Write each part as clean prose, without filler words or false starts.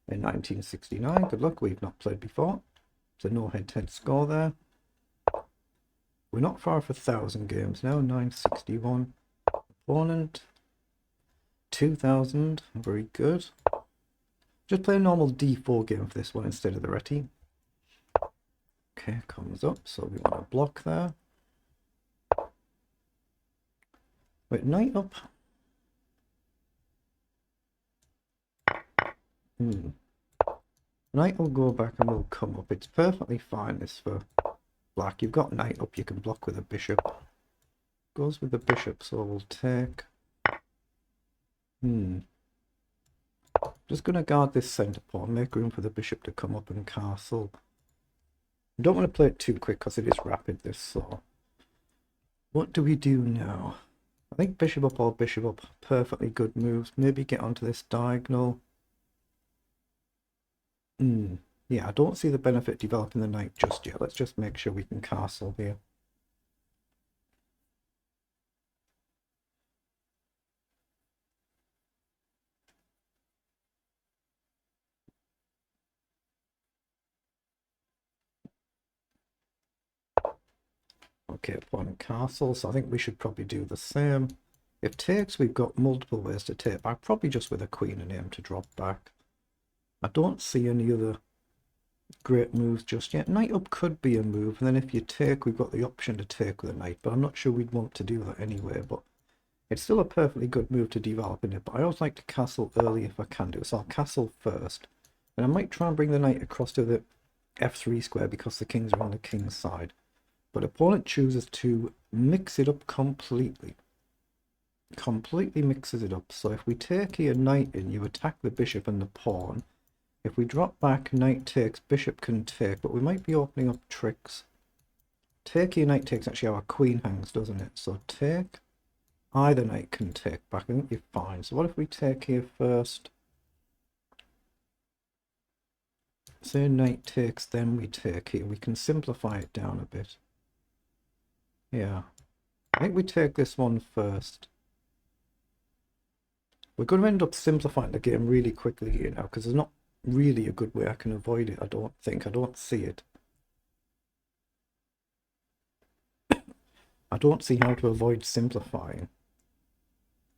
in 1969. Good luck, we've not played before. So no head-to-head score there. We're not far off 1,000 games now. 961. Opponent 2,000. Very good. Just play a normal d4 game for this one instead of the reti. Okay, comes up, so we want to block there. Wait, knight up. Knight will go back and will come up. It's perfectly fine, this, for black. You've got knight up, you can block with a bishop. Goes with the bishop, so we'll take. Just going to guard this centre pawn, make room for the bishop to come up and castle. I don't want to play it too quick because it is rapid, this, so. What do we do now? I think bishop up or bishop up, perfectly good moves. Maybe get onto this diagonal. Yeah, I don't see the benefit developing the knight just yet. Let's just make sure we can castle here. Okay, pawn castle, so I think we should probably do the same. If takes, we've got multiple ways to take back, probably just with a queen and aim to drop back. I don't see any other great moves just yet. Knight up could be a move, and then if you take, we've got the option to take with a knight, but I'm not sure we'd want to do that anyway. But it's still a perfectly good move to develop in it, but I always like to castle early if I can do, so I'll castle first. And I might try and bring the knight across to the f3 square because the kings are on the king's side. But opponent chooses to mix it up completely. Completely mixes it up. So if we take here knight in, you attack the bishop and the pawn. If we drop back, knight takes, bishop can take, but we might be opening up tricks. Take here, knight takes, actually our queen hangs, doesn't it? So take, either knight can take back. I think you're fine. So what if we take here first? Say knight takes, then we take here. We can simplify it down a bit. Yeah, I think we take this one first. We're going to end up simplifying the game really quickly here now because there's not really a good way I can avoid it, I don't think. I don't see it. I don't see how to avoid simplifying.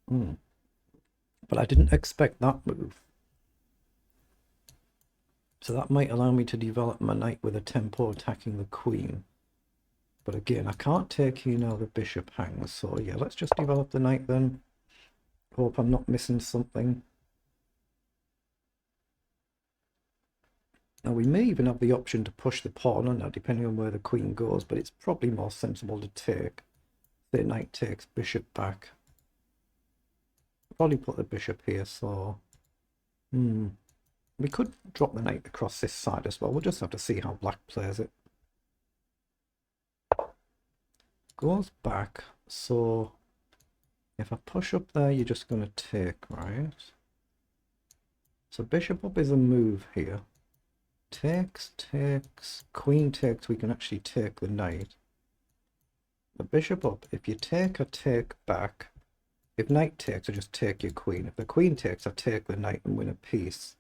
But I didn't expect that move. So that might allow me to develop my knight with a tempo attacking the queen. But again, I can't take here now, the bishop hangs. So yeah, let's just develop the knight then. Hope I'm not missing something. Now we may even have the option to push the pawn on now, depending on where the queen goes, but it's probably more sensible to take. The knight takes, bishop back. Probably put the bishop here, so... We could drop the knight across this side as well. We'll just have to see how black plays it. Goes back, so if I push up there, you're just going to take, right? So bishop up is a move here. Takes, takes, queen takes, we can actually take the knight. The bishop up, if you take, I take back. If knight takes, I just take your queen. If the queen takes, I take the knight and win a piece.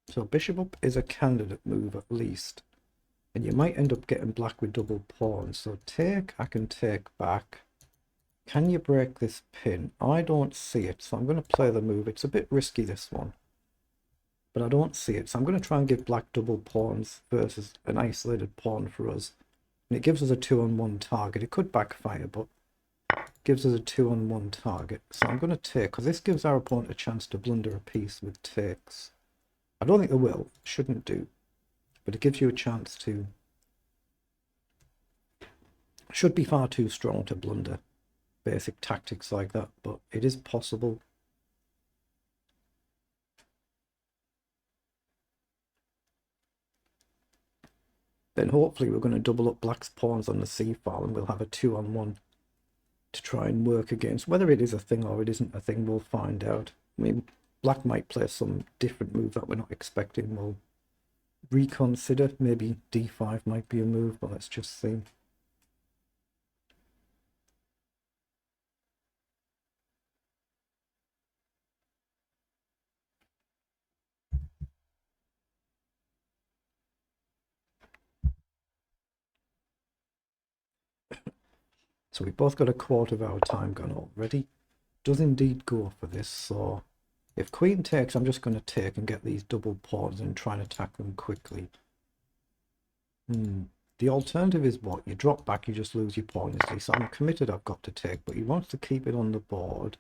So bishop up is a candidate move at least. And you might end up getting black with double pawns. So take, I can take back. Can you break this pin? I don't see it, so I'm going to play the move. It's a bit risky, this one. But I don't see it, so I'm going to try and give black double pawns versus an isolated pawn for us. And it gives us a 2-on-1 target. It could backfire, but gives us a 2-on-1 target. So I'm going to take, because this gives our opponent a chance to blunder a piece with takes. I don't think they will, shouldn't do. But it gives you a chance to... Should be far too strong to blunder basic tactics like that, but it is possible. Then hopefully we're going to double up black's pawns on the c-file and we'll have a 2-on-1 to try and work against. Whether it is a thing or it isn't a thing, we'll find out. I mean, black might play some different move that we're not expecting. We'll reconsider. Maybe d5 might be a move, but let's just see. So we both got a quarter of our time gone already. Does indeed go for this, so if queen takes, I'm just going to take and get these double pawns and try and attack them quickly. The alternative is what? You drop back, you just lose your pawn, you see. So I'm committed, I've got to take, but he wants to keep it on the board.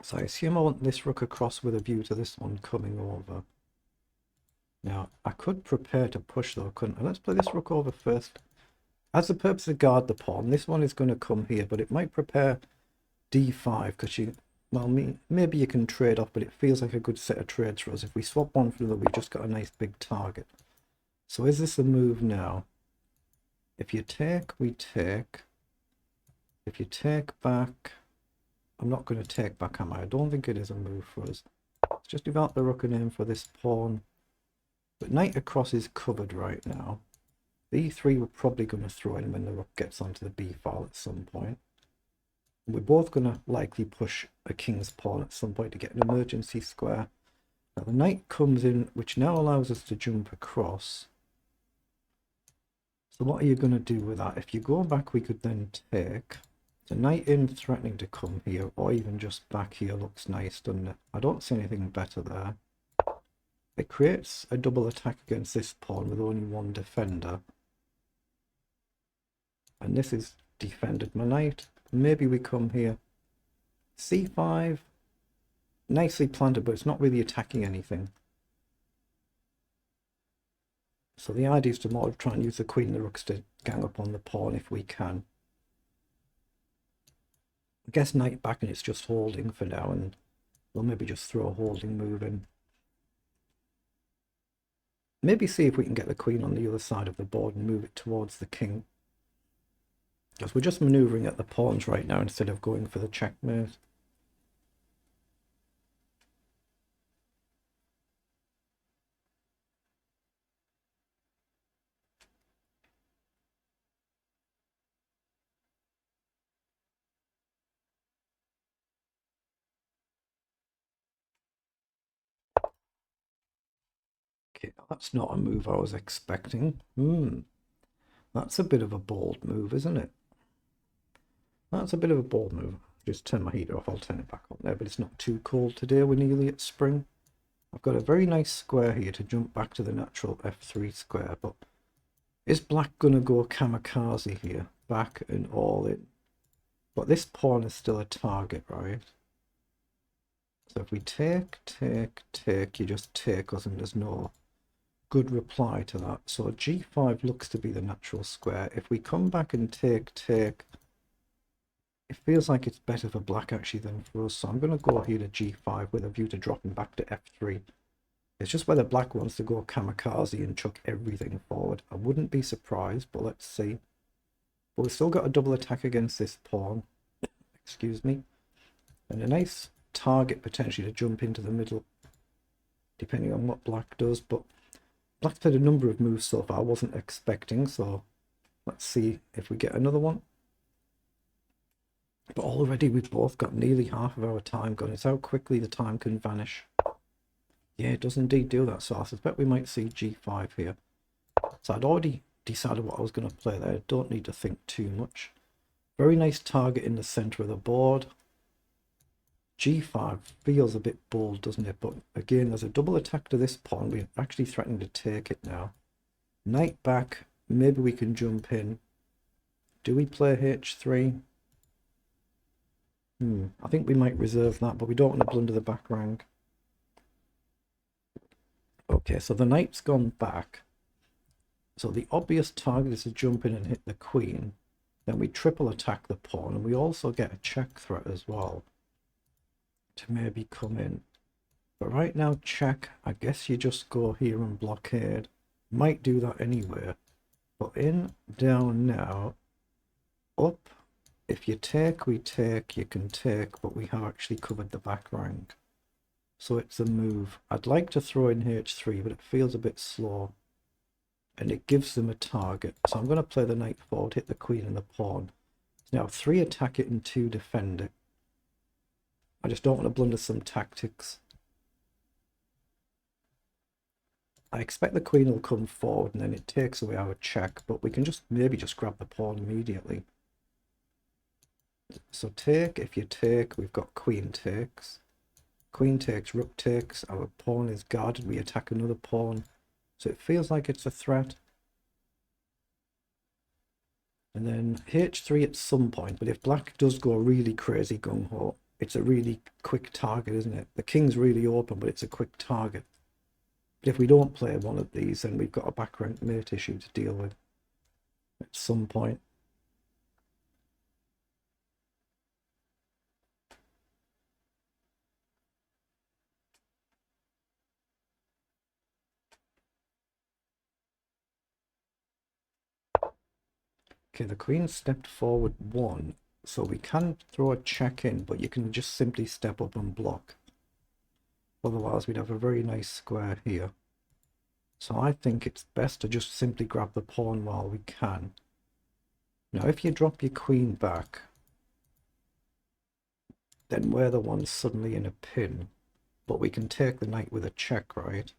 So I assume I want this rook across with a view to this one coming over. Now, I could prepare to push though, couldn't I? Let's play this rook over first. As the purpose to guard the pawn, this one is going to come here, but it might prepare d5 because you... Well, maybe you can trade off, but it feels like a good set of trades for us. If we swap one for another, we've just got a nice big target. So is this a move now? If you take, we take. If you take back, I'm not going to take back, am I? I don't think it is a move for us. Let's just develop the rook and aim for this pawn. But knight across is covered right now. B3 we're probably going to throw in when the rook gets onto the b file at some point. We're both going to likely push a king's pawn at some point to get an emergency square. Now the knight comes in, which now allows us to jump across. So what are you going to do with that? If you go back, we could then take. The knight in threatening to come here, or even just back here looks nice, doesn't it? I don't see anything better there. It creates a double attack against this pawn with only one defender. And this is defended my knight. Maybe we come here. c5. Nicely planted, but it's not really attacking anything. So the idea is to more try and use the queen and the rooks to gang up on the pawn if we can. I guess knight back and it's just holding for now, and we'll maybe just throw a holding move in. Maybe see if we can get the queen on the other side of the board and move it towards the king. Because we're just manoeuvring at the pawns right now instead of going for the checkmate. Okay, that's not a move I was expecting. That's a bit of a bold move, isn't it? That's a bit of a bold move. Just turn my heater off, I'll turn it back on there, but it's not too cold today, we're nearly at spring. I've got a very nice square here to jump back to the natural f3 square, but is black going to go kamikaze here? Back and all in. But this pawn is still a target, right? So if we take, you just take us and there's no good reply to that. So g5 looks to be the natural square. If we come back and take, it feels like it's better for black actually than for us. So I'm going to go here to g5 with a view to dropping back to f3. It's just whether black wants to go kamikaze and chuck everything forward. I wouldn't be surprised, but let's see. But we've still got a double attack against this pawn. Excuse me. And a nice target potentially to jump into the middle, depending on what black does. But black's played a number of moves so far I wasn't expecting, so let's see if we get another one. But already we've both got nearly half of our time gone. It's how quickly the time can vanish. Yeah, it does indeed do that, so I suspect we might see g5 here. So I'd already decided what I was going to play there. I don't need to think too much. Very nice target in the center of the board. g5 feels a bit bold, doesn't it? But again, there's a double attack to this pawn. We're actually threatening to take it now. Knight back. Maybe we can jump in. Do we play h3? I think we might reserve that, but we don't want to blunder the back rank. Okay, so the knight's gone back. So the obvious target is to jump in and hit the queen. Then we triple attack the pawn, and we also get a check threat as well to maybe come in. But right now, check. I guess you just go here and blockade. Might do that anyway. But in, down now, up. If you take, we take. You can take, but we have actually covered the back rank. So it's a move. I'd like to throw in h3, but it feels a bit slow. And it gives them a target. So I'm going to play the knight forward, hit the queen and the pawn. Now 3 attack it and 2 defend it. I just don't want to blunder some tactics. I expect the queen will come forward and then it takes away our check, but we can just maybe just grab the pawn immediately. So take, if you take, we've got queen takes. Queen takes, rook takes, our pawn is guarded, we attack another pawn. So it feels like it's a threat. And then h3 at some point, but if black does go really crazy gung-ho, it's a really quick target, isn't it? The king's really open, but it's a quick target. But if we don't play one of these, then we've got a back rank mate issue to deal with at some point. Okay, the queen stepped forward 1, so we can throw a check in, but you can just simply step up and block. Otherwise, we'd have a very nice square here. So I think it's best to just simply grab the pawn while we can. Now, if you drop your queen back, then we're the ones suddenly in a pin. But we can take the knight with a check, right?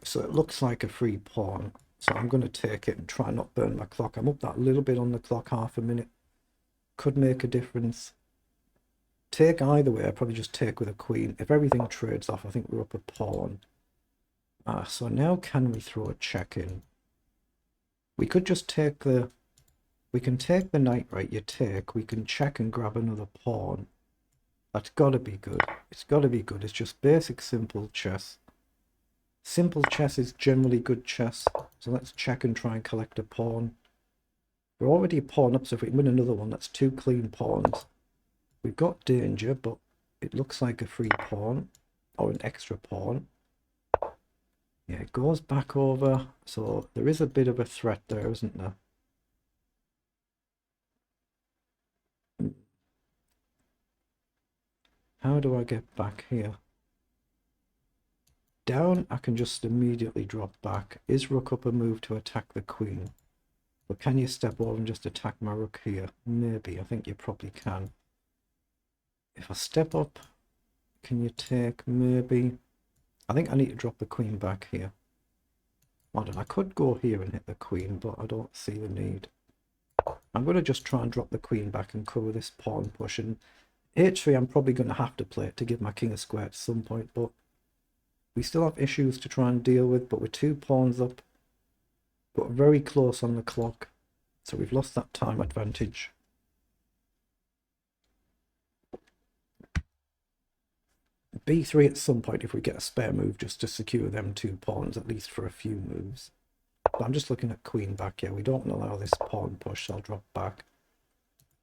So it looks like a free pawn. So I'm going to take it and try not burn my clock. I'm up that little bit on the clock, half a minute. Could make a difference. Take either way, I'd probably just take with a queen. If everything trades off, I think we're up a pawn. So now can we throw a check in? We could just take the... We can take the knight, right? You take. We can check and grab another pawn. That's got to be good. It's got to be good. It's just basic, simple chess. Simple chess is generally good chess. So let's check and try and collect a pawn. We're already a pawn up, so if we win another one, that's 2 clean pawns. We've got danger, but it looks like a free pawn. Or an extra pawn. Yeah, it goes back over. So there is a bit of a threat there, isn't there? How do I get back here? Down, I can just immediately drop back. Is rook up a move to attack the queen? But can you step over and just attack my rook here? Maybe. I think you probably can. If I step up, can you take? Maybe. I think I need to drop the queen back here. I could go here and hit the queen, but I don't see the need. I'm going to just try and drop the queen back and cover this pawn push. And h3, I'm probably going to have to play it to give my king a square at some point, but we still have issues to try and deal with. But we're 2 pawns up, but very close on the clock, so we've lost that time advantage. b3 at some point if we get a spare move, just to secure them 2 pawns at least for a few moves. But I'm just looking at queen back here. We don't allow this pawn push, so I'll drop back.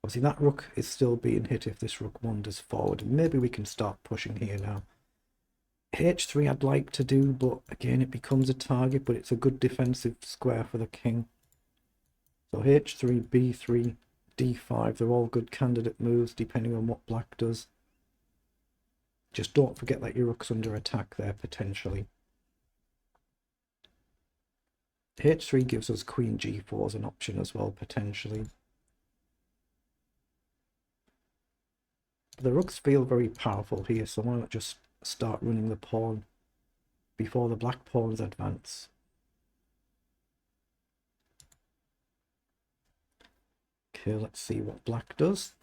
Obviously that rook is still being hit if this rook wanders forward, and maybe we can start pushing here now. h3 I'd like to do, but again it becomes a target, but it's a good defensive square for the king. So h3, b3, d5, they're all good candidate moves depending on what black does. Just don't forget that your rook's under attack there potentially. h3 gives us queen g4 as an option as well potentially. The rooks feel very powerful here, so why not just start running the pawn before the black pawns advance. Okay, let's see what black does.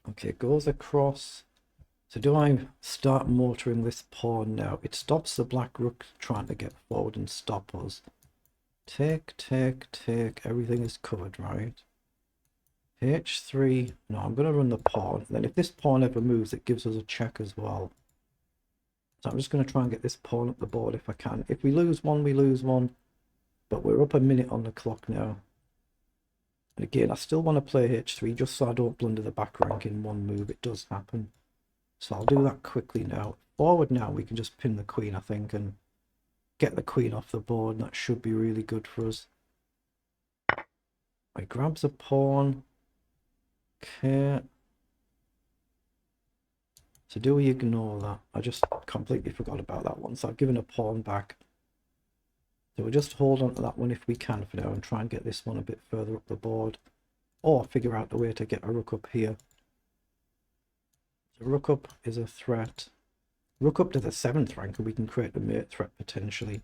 Okay, it goes across. So do I start mortaring this pawn now? It stops the black rook trying to get forward and stop us. Take, take, take. Everything is covered, right? h3. No, I'm going to run the pawn. Then if this pawn ever moves, it gives us a check as well. So I'm just going to try and get this pawn up the board if I can. If we lose one, we lose one. But we're up a minute on the clock now. And again, I still want to play h3 just so I don't blunder the back rank in one move. It does happen. So I'll do that quickly now. Forward now, we can just pin the queen, I think, and get the queen off the board. And that should be really good for us. He grabs a pawn. Okay. So do we ignore that? I just completely forgot about that one. So I've given a pawn back. So we'll just hold on to that one if we can for now and try and get this one a bit further up the board. Or figure out a way to get a rook up here. So rook up is a threat. Rook up to the 7th rank and we can create a mate threat potentially.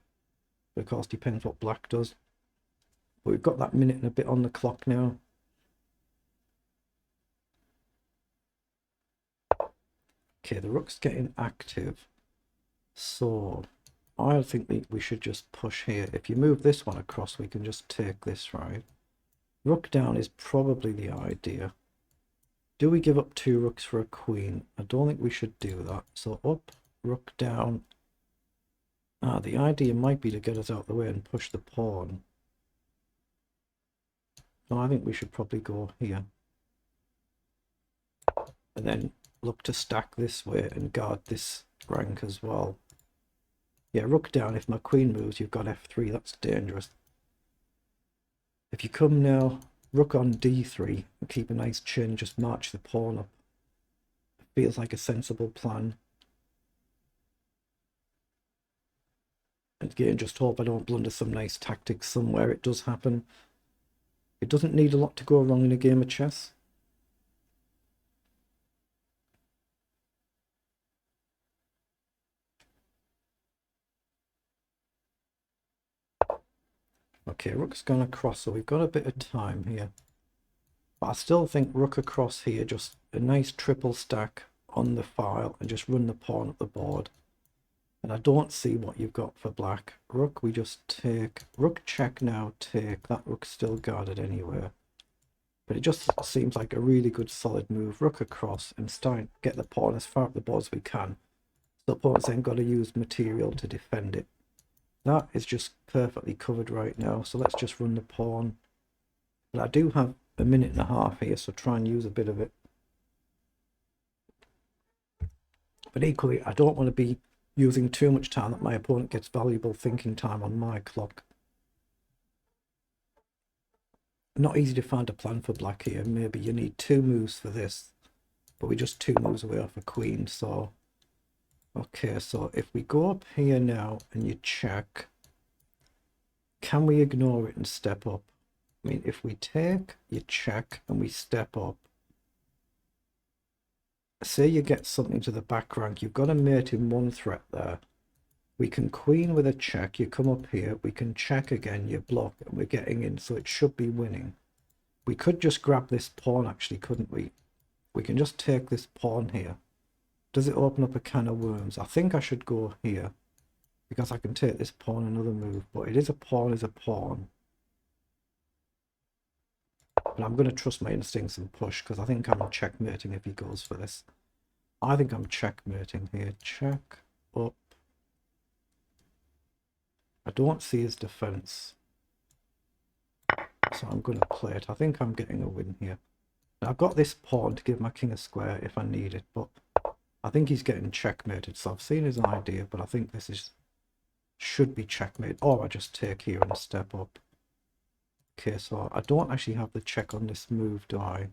But of course depends what black does. But we've got that minute and a bit on the clock now. Okay, the rook's getting active. So I think we should just push here. If you move this one across, we can just take this, right? Rook down is probably the idea. Do we give up 2 rooks for a queen? I don't think we should do that. So up, rook down. The idea might be to get us out the way and push the pawn. So I think we should probably go here. And then look to stack this way and guard this rank as well. Yeah, rook down. If my queen moves, you've got f3. That's dangerous. If you come now, rook on d3 and keep a nice chin, just march the pawn up. It feels like a sensible plan. And again, just hope I don't blunder some nice tactics somewhere. It does happen. It doesn't need a lot to go wrong in a game of chess. Okay, rook's gone across, so we've got a bit of time here. But I still think rook across here, just a nice triple stack on the file and just run the pawn up the board. And I don't see what you've got for black. Rook, we just take. Rook check now, take. That rook's still guarded anywhere. But it just seems like a really good solid move. Rook across and get the pawn as far up the board as we can. The opponent's then got to use material to defend it. That is just perfectly covered right now, so let's just run the pawn. But I do have a minute and a half here, so try and use a bit of it. But equally, I don't want to be using too much time that my opponent gets valuable thinking time on my clock. Not easy to find a plan for black here. Maybe you need 2 moves for this, but we're just 2 moves away off a queen, so... Okay, so if we go up here now and you check, can we ignore it and step up? I mean, if we take, you check, and we step up, say you get something to the back rank, you've got a mate in 1 threat there. We can queen with a check, you come up here, we can check again, you block, and we're getting in, so it should be winning. We could just grab this pawn actually, couldn't we? We can just take this pawn here. Does it open up a can of worms? I think I should go here, because I can take this pawn another move, but it is a pawn is a pawn. But I'm going to trust my instincts and push, because I think I'm checkmating if he goes for this. I think I'm checkmating here. Check, up. I don't see his defense, so I'm going to play it. I think I'm getting a win here. Now, I've got this pawn to give my king a square if I need it, but I think he's getting checkmated, so I've seen his idea, but I think this should be checkmate. Or I just take here and step up. Okay, so I don't actually have the check on this move, do I?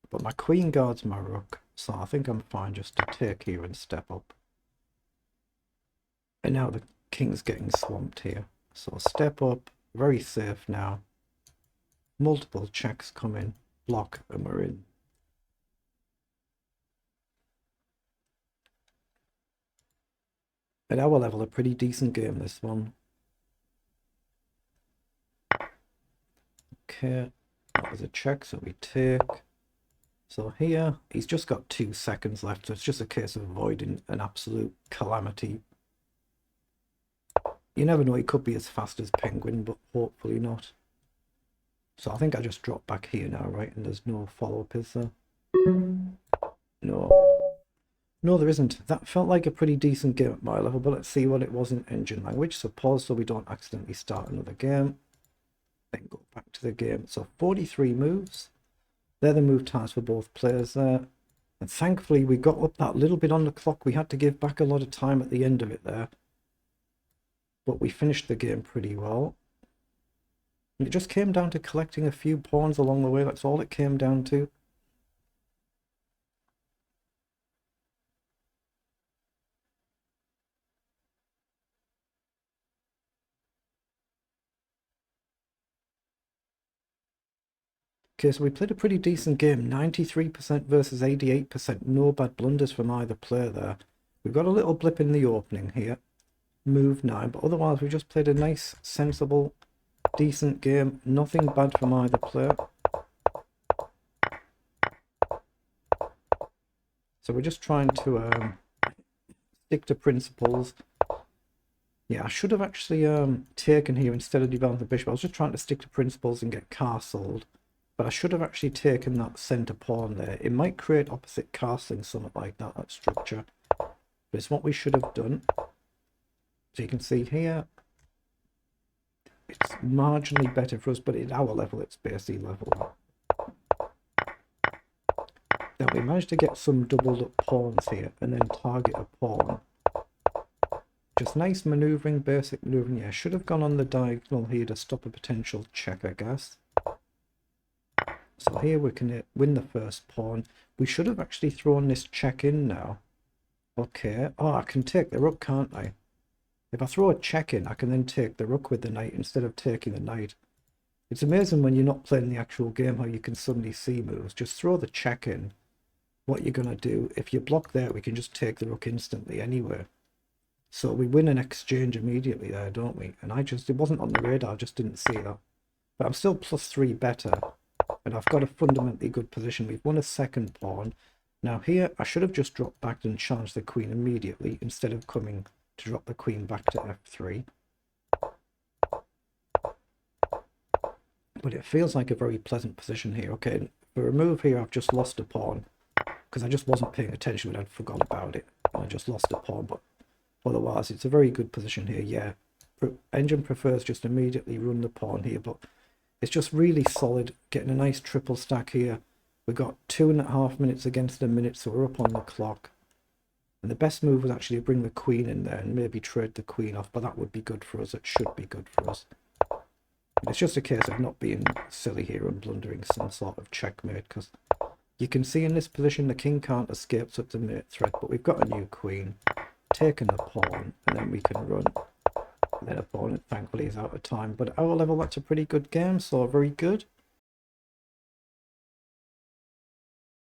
But my queen guards my rook, so I think I'm fine just to take here and step up. And now the king's getting swamped here. So step up, very safe now. Multiple checks come in, block, and we're in. At our level, a pretty decent game, this one. Okay, that was a check, so we take. So here, he's just got 2 seconds left, so it's just a case of avoiding an absolute calamity. You never know, he could be as fast as Penguin, but hopefully not. So I think I just drop back here now, right? And there's no follow-up, is there? No. No, there isn't. That felt like a pretty decent game at my level, but let's see what it was in engine language. So pause so we don't accidentally start another game. Then go back to the game. So 43 moves. They're the move times for both players there. And thankfully we got up that little bit on the clock. We had to give back a lot of time at the end of it there. But we finished the game pretty well. And it just came down to collecting a few pawns along the way. That's all it came down to. Okay, so we played a pretty decent game. 93% versus 88%. No bad blunders from either player there. We've got a little blip in the opening here. Move 9, but otherwise we just played a nice, sensible, decent game. Nothing bad from either player. So we're just trying to stick to principles. Yeah, I should have actually taken here instead of developing the bishop. I was just trying to stick to principles and get castled. But I should have actually taken that centre pawn there. It might create opposite castling, something like that, that structure. But it's what we should have done. So you can see here, it's marginally better for us, but at our level, it's basically level. Now we managed to get some doubled up pawns here, and then target a pawn. Just nice manoeuvring, basic manoeuvring. Yeah, should have gone on the diagonal here to stop a potential check, I guess. So here we can win the first pawn. We should have actually thrown this check in now. Okay. Oh, I can take the rook, can't I? If I throw a check in, I can then take the rook with the knight instead of taking the knight. It's amazing when you're not playing the actual game how you can suddenly see moves. Just throw the check in. What you're going to do, if you block there, we can just take the rook instantly anyway. So we win an exchange immediately there, don't we? And it wasn't on the radar, I just didn't see that. But I'm still +3 better. And I've got a fundamentally good position. We've won a second pawn. Now here, I should have just dropped back and challenged the queen immediately instead of coming to drop the queen back to f3. But it feels like a very pleasant position here. Okay, for a move here, I've just lost a pawn because I just wasn't paying attention when I'd forgot about it. And I just lost a pawn, but otherwise, it's a very good position here. Yeah, Engine prefers just immediately run the pawn here, but it's just really solid, getting a nice triple stack here. We've got 2.5 minutes against a minute, so we're up on the clock. And the best move was actually to bring the queen in there and maybe trade the queen off, but that would be good for us. It should be good for us. And it's just a case of not being silly here and blundering some sort of checkmate, because you can see in this position the king can't escape, so it's a mate threat, but we've got a new queen, taken the pawn, and then we can run. And then opponent thankfully is out of time, but at our level that's a pretty good game, so very good.